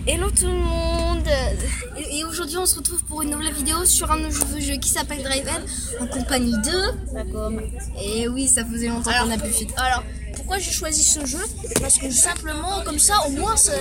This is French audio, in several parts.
Hello tout le monde. Et aujourd'hui on se retrouve pour une nouvelle vidéo sur un nouveau jeu qui s'appelle Driven en compagnie de D'accord. Et oui, ça faisait longtemps qu'on a pu fit. Alors, pourquoi j'ai choisi ce jeu? Parce que simplement, comme ça, au moins, ça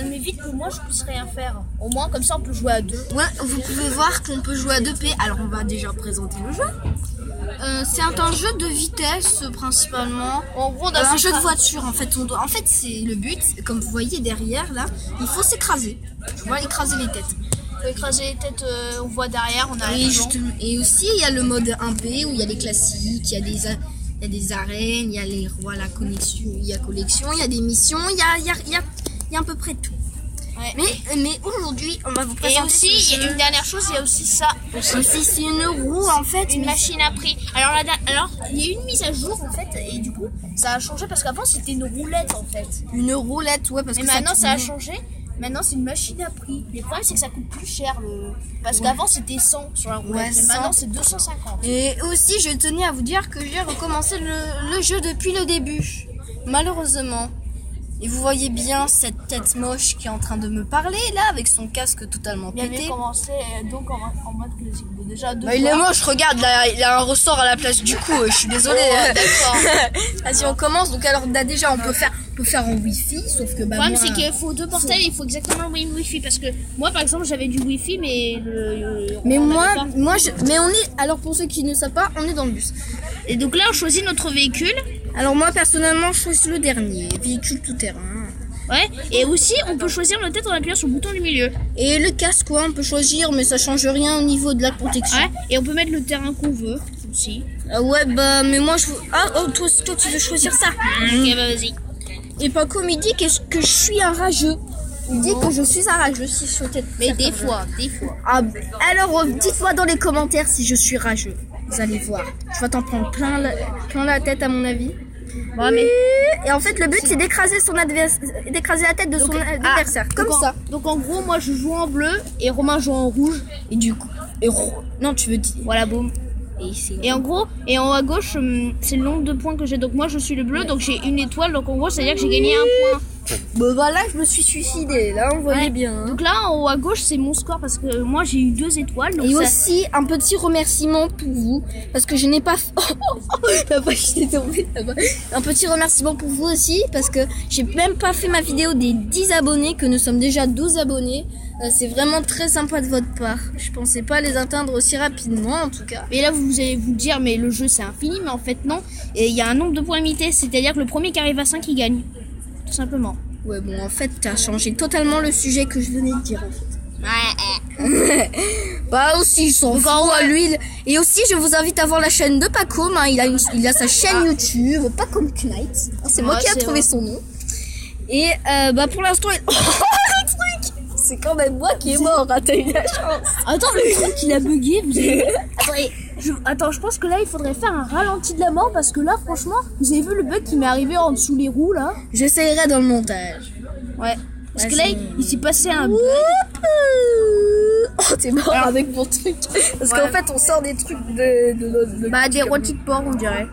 m'évite que moi je puisse rien faire. Au moins, comme ça, on peut jouer à deux. Ouais, vous pouvez voir qu'on peut jouer à 2P. Alors on va déjà présenter le jeu. C'est un jeu de vitesse principalement. En gros, Un jeu de voiture en fait. En fait c'est le but, comme vous voyez derrière là, il faut s'écraser. On va écraser les têtes. On peut écraser les têtes, on voit derrière, on a Et aussi il y a le mode 1P où il y a les classiques, il y a des arènes, il y a les rois, la connexion, il y a collection, il y a des missions, il y a à peu près tout. Ouais. Mais aujourd'hui, on va vous présenter. Et aussi, il y a une dernière chose, il y a aussi ça. Aussi, c'est une roue en fait. Une machine à prix. Alors, il y a eu une mise à jour en fait, et du coup, ça a changé parce qu'avant c'était une roulette en fait. Une roulette, ouais, parce Mais que maintenant ça a tourne. changé. Maintenant c'est une machine à prix. Le problème c'est que ça coûte plus cher parce qu'avant c'était 100 sur la roulette. Ouais, et 100. maintenant c'est 250. Et aussi, je tenais à vous dire que j'ai recommencé le jeu depuis le début. Malheureusement. Et vous voyez bien cette tête moche qui est en train de me parler là, avec son casque totalement Il avait pété. commencé donc en mode classique. Bon, déjà deux Bah, il est fois. moche, regarde, là, il a un ressort à la place du cou, je suis désolée. Oh, d'accord. Vas-y, on commence. Donc alors là, déjà, on peut faire en wifi, sauf que bah, Le problème moi, c'est qu'il faut deux portails, il faut exactement le même wifi parce que moi par exemple j'avais du wifi mais Mais on moi, avait pas. mais on est, alors pour ceux qui ne savent pas, on est dans le bus. Et donc là on choisit notre véhicule. Alors moi, personnellement, je choisis le dernier, véhicule tout-terrain. Ouais. Et aussi on peut choisir notre tête en appuyant sur le bouton du milieu. Et le casque, quoi, on peut choisir, mais ça change rien au niveau de la protection. Ouais. Et on peut mettre le terrain qu'on veut aussi. Ouais, bah, mais moi, toi, tu veux choisir ça. Ok bah vas-y. Et Paco me dit que je suis un rageux. Il dit que je suis un rageux si je suis peut-être. Mais des fois. Ah, alors, dites-moi dans les commentaires si je suis rageux. Vous allez voir. Tu vas t'en prendre plein la tête, à mon avis. Ouais, mais... Et en fait, le but, c'est d'écraser son d'écraser la tête de son adversaire. Comme donc ça. Donc en gros moi je joue en bleu et Romain joue en rouge. Et du coup. Non, tu veux dire. Voilà boum. Et en gros, et en haut à gauche, c'est le nombre de points que j'ai. Donc moi je suis le bleu, donc j'ai une étoile. Donc en gros, c'est à dire que j'ai gagné un point. Bon, voilà, je me suis suicidée. Là, on voyait Ouais. bien. Hein. Donc là, en haut à gauche, c'est mon score parce que moi j'ai eu 2 étoiles. Donc Et ça... aussi, un petit remerciement pour vous. Parce que je n'ai pas. La vache est tombée là-bas. Un petit remerciement pour vous aussi. Parce que j'ai même pas fait ma vidéo des 10 abonnés. Que nous sommes déjà 12 abonnés. C'est vraiment très sympa de votre part. Je pensais pas les atteindre aussi rapidement, en tout cas. Et là, vous allez vous dire, mais le jeu c'est infini, mais en fait non. Et il y a un nombre de points limité, c'est-à-dire que le premier qui arrive à 5 il gagne. Tout simplement. Ouais, bon, en fait, t'as changé totalement le sujet que je venais de dire, en fait. Ouais. Bah aussi, il s'en fout à lui. Et aussi, je vous invite à voir la chaîne de Paco. Hein. Il a sa chaîne YouTube, Paco Knight. C'est moi qui ai trouvé son nom. Et bah pour l'instant, oh, le truc, c'est quand même moi qui est mort. Hein, t'as eu la chance. Attends, le truc il a bugué, vous avez... Attends, je pense que là il faudrait faire un ralenti de la mort parce que là franchement, vous avez vu le bug qui m'est arrivé en dessous les roues là? J'essayerai dans le montage. Ouais. Parce que là il s'est passé un bug. Oh, t'es mort avec mon truc. Parce qu'en fait, on sort des trucs de Bah des rôtis de porc on dirait.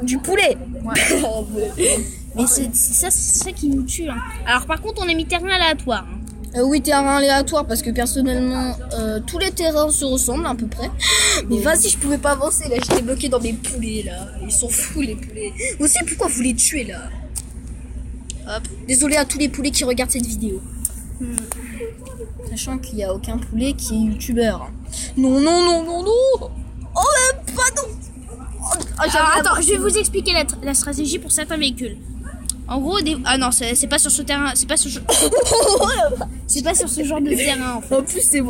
Du poulet. Ouais. Mais c'est ça qui nous tue. Hein. Alors par contre on a mis terrain aléatoire. Hein. Oui, terrain aléatoire parce que personnellement, tous les terrains se ressemblent à peu près. Mais vas-y, je pouvais pas avancer là, j'étais bloqué dans mes poulets là. Ils sont fous les poulets. Aussi, pourquoi vous les tuez là? Hop. Désolé à tous les poulets qui regardent cette vidéo. Sachant qu'il n'y a aucun poulet qui est youtubeur. Non. Oh, même pas non. Alors attends, je vais vous expliquer la stratégie pour certains véhicules. En gros, ah non, c'est pas sur ce terrain, c'est pas sur ce genre de terrain en fait. En plus, c'est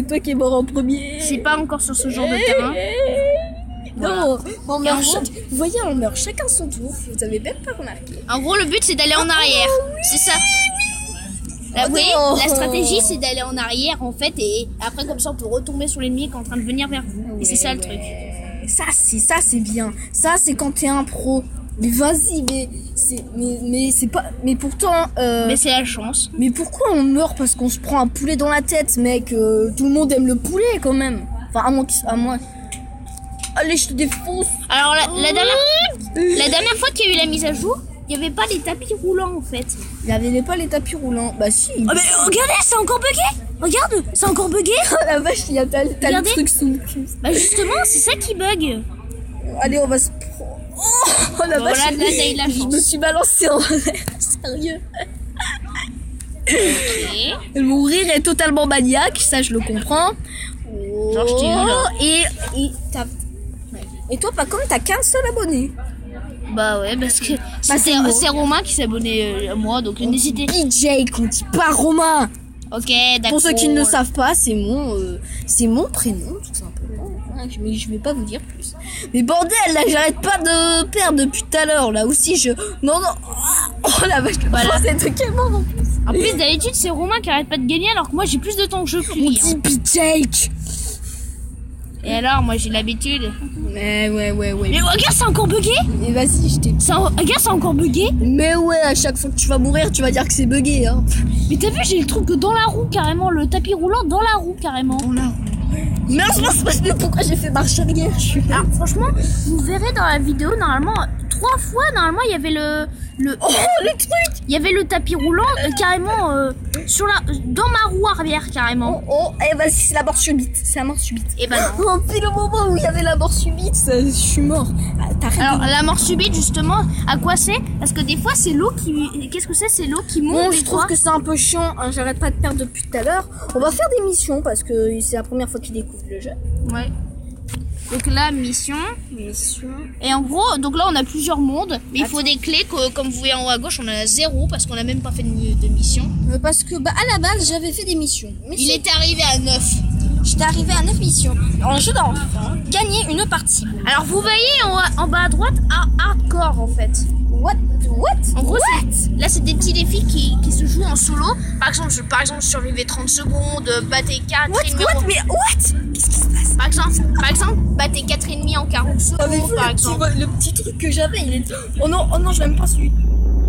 toi qui es mort en premier. C'est pas encore sur ce genre de terrain. Non, on meurt en gros- vous voyez, on meurt chacun son tour. Vous avez même pas remarqué. En gros, le but c'est d'aller en arrière. C'est ça. Là, vous voyez, non. la stratégie c'est d'aller en arrière en fait et après comme ça on peut retomber sur l'ennemi qui est en train de venir vers vous. Et c'est ça le truc. Ça c'est bien. Ça c'est quand t'es un pro. Mais vas-y, mais c'est pas. Mais pourtant. Mais c'est la chance. Mais pourquoi on meurt parce qu'on se prend un poulet dans la tête, mec? Tout le monde aime le poulet quand même. Enfin, à moi. Allez, je te défonce. Alors la dernière fois qu'il y a eu la mise à jour, il y avait pas les tapis roulants en fait. Il y avait pas les tapis roulants. Bah si. Oh mais regardez, c'est encore bugué. Regarde, c'est encore bugué. Oh la vache, il y a t'as le Regardez. truc sous le cul. Bah justement, c'est ça qui bug. Allez, on va se... Oh la Bon, vache, là, t'as eu la je chance. me suis balancée en l'air. Sérieux. Ok. Mon rire est totalement maniaque, ça je le comprends. Genre, je t'ai vu, là. Et toi, pas comme t'as qu'un seul abonné. Bah ouais, parce que c'est moi. c'est Romain qui s'est abonné à moi, donc n'hésitez. DJ, qu'on dit pas Romain. Ok, d'accord. Pour ceux qui ne le savent pas, c'est mon prénom, tout simplement. Mais je vais pas vous dire plus. Mais bordel, là, j'arrête pas de perdre depuis tout à l'heure. Là aussi, non. Oh la vache, Voilà. c'est de quel moment en plus. En plus, d'habitude, c'est Romain qui arrête pas de gagner, alors que moi j'ai plus de temps que je On plie. dit DJ. Et alors, moi j'ai l'habitude. Mais ouais. Mais regarde, c'est encore bugué. Et vas-y, je t'ai. Regarde, c'est encore bugué. Mais ouais, à chaque fois que tu vas mourir, tu vas dire que c'est bugué, hein. Mais t'as vu, j'ai le truc dans la roue carrément, le tapis roulant dans la roue carrément. Mais pourquoi j'ai fait marche arrière? Alors franchement, vous verrez dans la vidéo, normalement, 3 fois, normalement, il y avait le truc. il y avait le tapis roulant carrément dans ma roue arrière carrément. Vas-y, c'est la mort subite. C'est la mort subite. Et ben non. Oh, puis le moment où il y avait la mort subite, je suis mort. T'arrêtes. Alors la mort subite justement, à quoi c'est? Parce que des fois c'est l'eau qui... Qu'est-ce que c'est? C'est l'eau qui monte. Bon, des je trouve fois. que c'est un peu chiant, hein, j'arrête pas de perdre depuis tout à l'heure. On va faire des missions parce que c'est la première fois qu'il découvre le jeu. Ouais. Donc là, mission. Et en gros, donc là on a plusieurs mondes, mais il faut des clés comme vous voyez en haut à gauche, on en a 0 parce qu'on a même pas fait de mission. Parce que à la base j'avais fait des missions. Mais Il était arrivé à 9. j'étais arrivé à 9 missions. En jeu d'enfant, gagner une partie. Alors vous voyez en bas à droite, hardcore en fait. What? En gros, là c'est des petits défis qui se jouent en solo. Par exemple, survivre 30 secondes, battre 4 ennemis. Qu'est-ce qui se passe? Par exemple, battre 4 ennemis en 40 secondes, par exemple. Le petit truc que j'avais, il est... Oh non, je l'aime pas celui.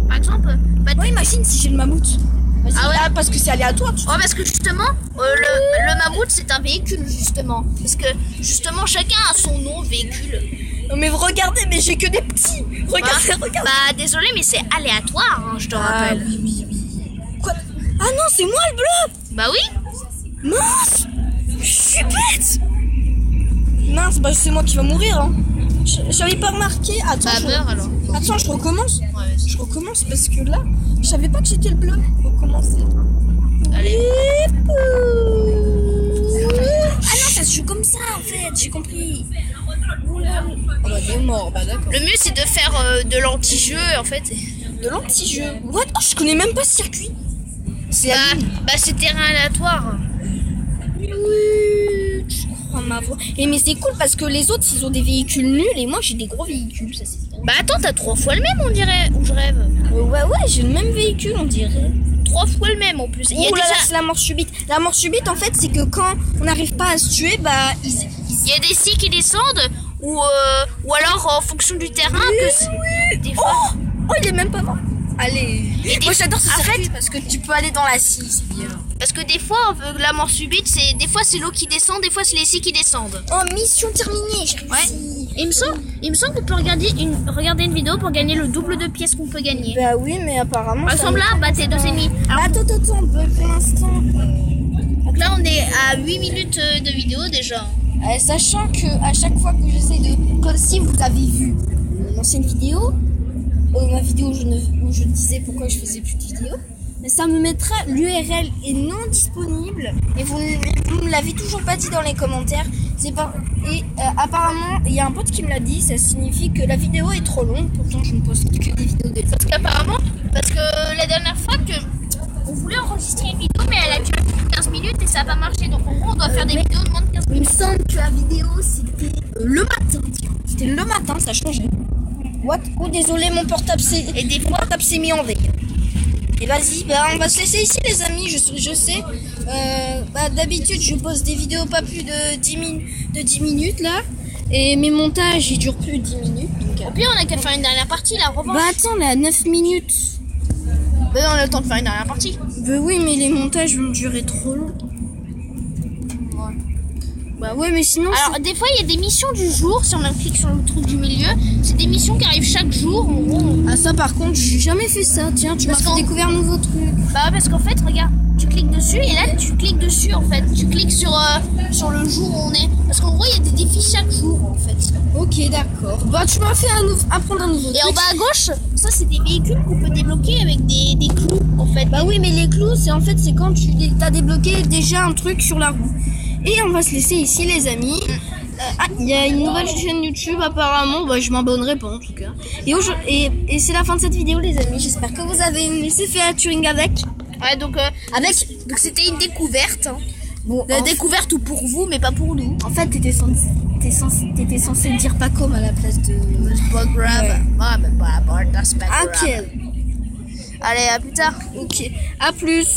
Par exemple, battre... Imagine si j'ai le mammouth. Ah ouais? Là, parce que c'est aléatoire. Ouais, parce que justement, le mammouth c'est un véhicule justement. Parce que justement, chacun a son nom véhicule. Non mais regardez, mais j'ai que des petits. Regardez. Bah désolé, mais c'est aléatoire, hein, je te rappelle. Oui. Quoi? Ah non, c'est moi le bleu. Bah oui. Mince, je suis bête. Mince, bah c'est moi qui va mourir. Hein. J'avais pas remarqué. Attends, meurs alors. Attends, je recommence. Ouais, Je recommence parce que là, je savais pas que j'étais le bleu. Recommencer. allez. Ah non, ça se joue comme ça en fait, j'ai compris. Oh bah t'es mort, bah d'accord. Le mieux c'est de faire de l'anti-jeu en fait. De l'anti-jeu. What? Oh, je connais même pas ce circuit. C'est Bah c'est terrain aléatoire. Oui, je crois m'avoir. Mais c'est cool parce que les autres ils ont des véhicules nuls et moi j'ai des gros véhicules, ça c'est bien. Bah attends, t'as 3 fois le même on dirait, ou je rêve. Ouais, j'ai le même véhicule on dirait. 3 fois le même en plus. Il y a Oh là là, déjà... c'est la mort subite. La mort subite en fait c'est que quand on n'arrive pas à se tuer, bah Il y a des scies qui descendent ou alors en fonction du terrain des fois. Oh, il est même pas mort. Allez. Et Moi j'adore ce en circuit fait- parce que tu peux aller dans la scie, c'est bien. Parce que des fois la mort subite c'est des fois c'est l'eau qui descend, des fois c'est les scies qui descendent. Oh, mission terminée, j'ai Ouais. réussi. Et il me semble qu'on peut regarder une vidéo pour gagner le double de pièces qu'on peut gagner. Bah oui, mais apparemment. Par exemple là, battez 2 ennemis. Alors, Attends, pour l'instant. donc là on est à 8 minutes de vidéo déjà. Sachant que à chaque fois que j'essaie de. Comme si vous avez vu mon ancienne vidéo, ma vidéo où je disais pourquoi je faisais plus de vidéos, ça me mettra l'URL est non disponible et vous me l'avez toujours pas dit dans les commentaires. Apparemment, il y a un pote qui me l'a dit, ça signifie que la vidéo est trop longue, pourtant je ne poste que des vidéos de Parce que la dernière fois on voulait enregistrer une vidéo mais elle a duré plus de 15 minutes et ça n'a pas marché. Donc en gros on doit faire des vidéos de moins de 15 Il me minutes. semble que la vidéo c'était le matin. C'était le matin, ça changeait. What? Oh désolé, mon portable s'est mis en veille. Et vas-y, bah on va se laisser ici les amis, je sais. D'habitude je pose des vidéos pas plus de 10 minutes là. Et mes montages ils durent plus de 10 minutes. Et puis on a qu'à faire une dernière partie là, revanche. Bah attends, là 9 minutes. Bah on a le temps de faire une dernière partie. Bah oui, mais les montages vont durer trop long. Bah ouais, mais sinon. Alors, des fois, il y a des missions du jour. Si on clique sur le truc du milieu, c'est des missions qui arrivent chaque jour. En gros. Ah, ça, par contre, j'ai jamais fait ça. Tiens, tu m'as fait découvrir un nouveau truc. Bah, parce qu'en fait, regarde, tu cliques dessus et là, tu cliques dessus en fait. Tu cliques sur le jour où on est. Parce qu'en gros, il y a des défis chaque jour en fait. Ok, d'accord. Bah, tu m'as fait apprendre un nouveau truc. Et en bas à gauche, ça, c'est des véhicules qu'on peut débloquer avec des clous en fait. Bah oui, mais les clous, c'est quand tu as débloqué déjà un truc sur la roue. Et on va se laisser ici, les amis. Il y a une nouvelle chaîne YouTube apparemment. Bah, je m'abonnerai pas en tout cas. Et c'est la fin de cette vidéo, les amis. J'espère que vous avez aimé. C'est fait à Turing avec. Ouais, donc c'était une découverte. Hein. Bon, découverte pour vous, mais pas pour nous. En fait, t'étais censé dire pas comme à la place de. C'est pas grave. Ouais. Ah, mais c'est pas grave. Ok. Allez, à plus tard. Ok. À plus.